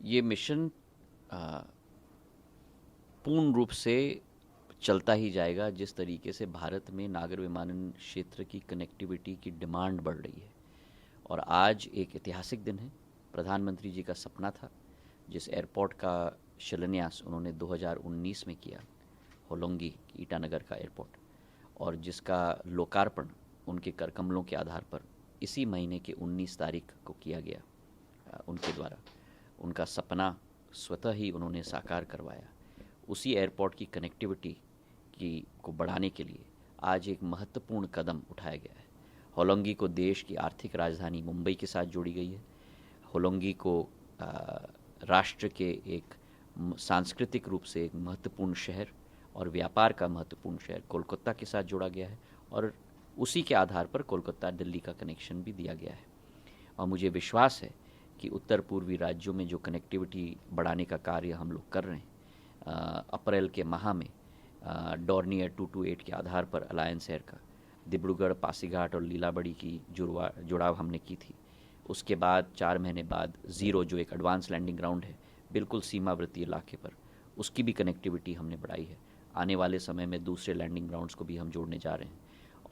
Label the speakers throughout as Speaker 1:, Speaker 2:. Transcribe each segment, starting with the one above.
Speaker 1: ये मिशन अ, पूर्ण रूप से चलता ही जाएगा जिस तरीके से भारत में नागर विमानन क्षेत्र की कनेक्टिविटी की डिमांड बढ़ रही है। और आज एक ऐतिहासिक दिन है। प्रधानमंत्री जी का सपना था, जिस एयरपोर्ट का शिलान्यास उन्होंने 2019 में किया, होलोंगी ईटानगर का एयरपोर्ट, और जिसका लोकार्पण उनके करकमलों के आधार पर इसी महीने के 19 तारीख को किया गया उनके द्वारा। उनका सपना स्वतः ही उन्होंने साकार करवाया। उसी एयरपोर्ट की कनेक्टिविटी को बढ़ाने के लिए आज एक महत्वपूर्ण कदम उठाया गया है। होलोंगी को देश की आर्थिक राजधानी मुंबई के साथ जोड़ी गई है। होलोंगी को राष्ट्र के एक सांस्कृतिक रूप से एक महत्वपूर्ण शहर और व्यापार का महत्वपूर्ण शहर कोलकाता के साथ जोड़ा गया है, और उसी के आधार पर कोलकाता दिल्ली का कनेक्शन भी दिया गया है। और मुझे विश्वास है कि उत्तर पूर्वी राज्यों में जो कनेक्टिविटी बढ़ाने का कार्य हम लोग कर रहे हैं, अप्रैल के माह में डॉर्नियर 228 के आधार पर अलायंस एयर का डिब्रूगढ़, पासीघाट और लीलाबड़ी की जुड़ाव हमने की थी। उसके बाद 4 महीने बाद ज़ीरो, जो एक एडवांस लैंडिंग ग्राउंड है बिल्कुल सीमावर्ती इलाके पर, उसकी भी कनेक्टिविटी हमने बढ़ाई है। आने वाले समय में दूसरे लैंडिंग ग्राउंड्स को भी हम जोड़ने जा रहे हैं।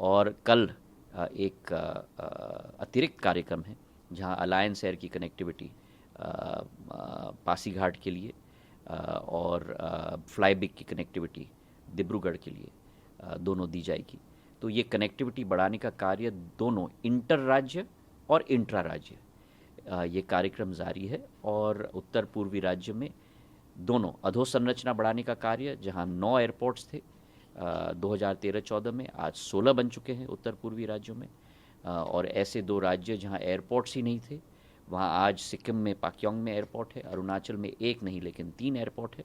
Speaker 1: और कल एक अतिरिक्त कार्यक्रम है जहां अलायंस एयर की कनेक्टिविटी पासीघाट के लिए और फ्लाईबिग की कनेक्टिविटी डिब्रूगढ़ के लिए दोनों दी जाएगी। तो ये कनेक्टिविटी बढ़ाने का कार्य दोनों इंटर राज्य और इंट्रा राज्य ये कार्यक्रम जारी है। और उत्तर पूर्वी राज्य में दोनों अधोसंरचना बढ़ाने का कार्य, जहां 9 एयरपोर्ट्स थे 2013-14 में, आज 16 बन चुके हैं उत्तर पूर्वी राज्यों में। और ऐसे 2 राज्य जहां एयरपोर्ट्स ही नहीं थे, वहां आज सिक्किम में पाक्योंग में एयरपोर्ट है, अरुणाचल में एक नहीं लेकिन 3 एयरपोर्ट है,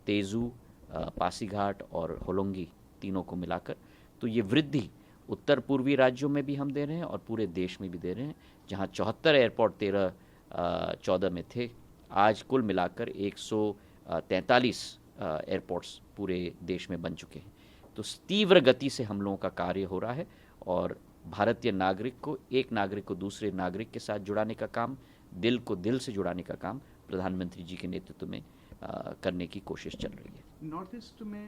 Speaker 1: तेजू, पासीघाट और होलोंगी, तीनों को मिलाकर। तो ये वृद्धि उत्तर पूर्वी राज्यों में भी हम दे रहे हैं और पूरे देश में भी दे रहे हैं। जहां 74 एयरपोर्ट 13-14 में थे, आज कुल मिलाकर 143 एयरपोर्ट्स पूरे देश में बन चुके हैं। तो तीव्र गति से हम लोगों का कार्य हो रहा है, और भारतीय नागरिक को, एक नागरिक को दूसरे नागरिक के साथ जुड़ाने का काम, दिल को दिल से जुड़ाने का काम प्रधानमंत्री जी के नेतृत्व में करने की कोशिश चल रही है।
Speaker 2: नॉर्थ ईस्ट में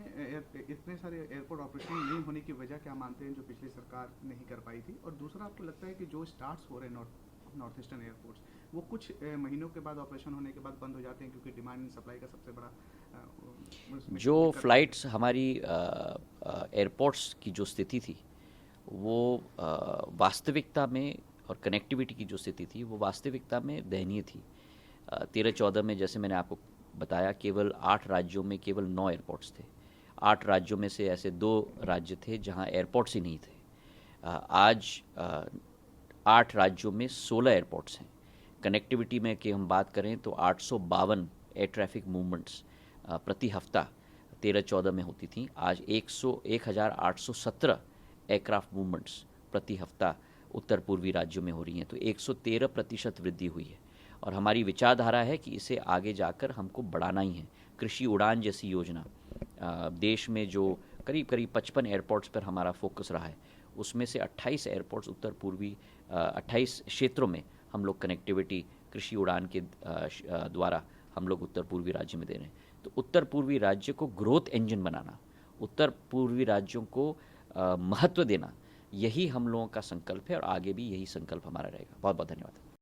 Speaker 2: इतने सारे एयरपोर्ट ऑपरेशन नहीं होने की वजह क्या मानते हैं जो पिछली सरकार नहीं कर पाई थी? और दूसरा, आपको लगता है कि जो स्टार्ट्स हो रहे हैं नॉर्थ ईस्टर्न एयरपोर्ट्स, वो कुछ महीनों के बाद, ऑपरेशन होने के बाद बंद हो जाते हैं, क्योंकि डिमांड एंड सप्लाई का सबसे बड़ा
Speaker 1: जो फ्लाइट्स हमारी एयरपोर्ट्स की जो स्थिति थी, वो वास्तविकता में, और कनेक्टिविटी की जो स्थिति थी वो वास्तविकता में दयनीय थी। 13-14 में, जैसे मैंने आपको बताया, केवल 8 राज्यों में केवल 9 एयरपोर्ट्स थे। 8 राज्यों में से ऐसे 2 राज्य थे जहां एयरपोर्ट्स ही नहीं थे। आज 8 राज्यों में 16 एयरपोर्ट्स हैं। कनेक्टिविटी में कि हम बात करें तो 852 एयर ट्रैफिक मूवमेंट्स प्रति हफ्ता 13-14 में होती थी। आज 1817 एयरक्राफ्ट मूवमेंट्स प्रति हफ्ता उत्तर पूर्वी राज्यों में हो रही हैं। तो 113% वृद्धि हुई है, और हमारी विचारधारा है कि इसे आगे जाकर हमको बढ़ाना ही है। कृषि उड़ान जैसी योजना, देश में जो करीब करीब 55 एयरपोर्ट्स पर हमारा फोकस रहा है, उसमें से 28 एयरपोर्ट्स उत्तर पूर्वी 28 क्षेत्रों में हम लोग कनेक्टिविटी कृषि उड़ान के द्वारा हम लोग उत्तर पूर्वी राज्य में दे रहे हैं। तो उत्तर पूर्वी राज्य को ग्रोथ इंजन बनाना, उत्तर पूर्वी राज्यों को महत्व देना, यही हम लोगों का संकल्प है, और आगे भी यही संकल्प हमारा रहेगा। बहुत बहुत धन्यवाद।